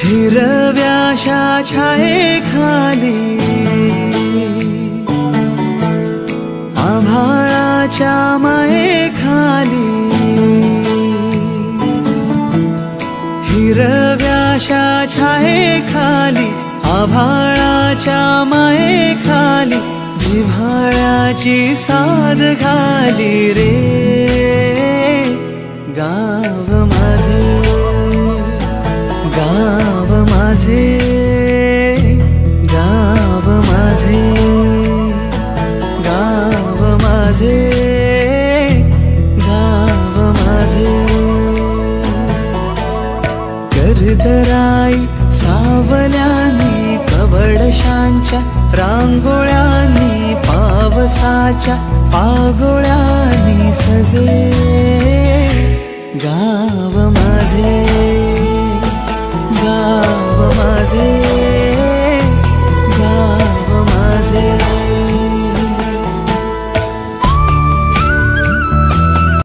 हिरव्याशा छायेखाली आभाळाच्या मायेखाली हिरव्याशा छायेखाली आभाळाच्या मायेखाली जिव्हाळ्याची साद घाली रे गाव माझे गाव माझे गाव माझे गाव माझे गाव माझे कर्दराई सावल्यांनी कवडशांच्या रांगोळ्यांनी पावसाच्या पागोळ्यांनी सजे गाव माझे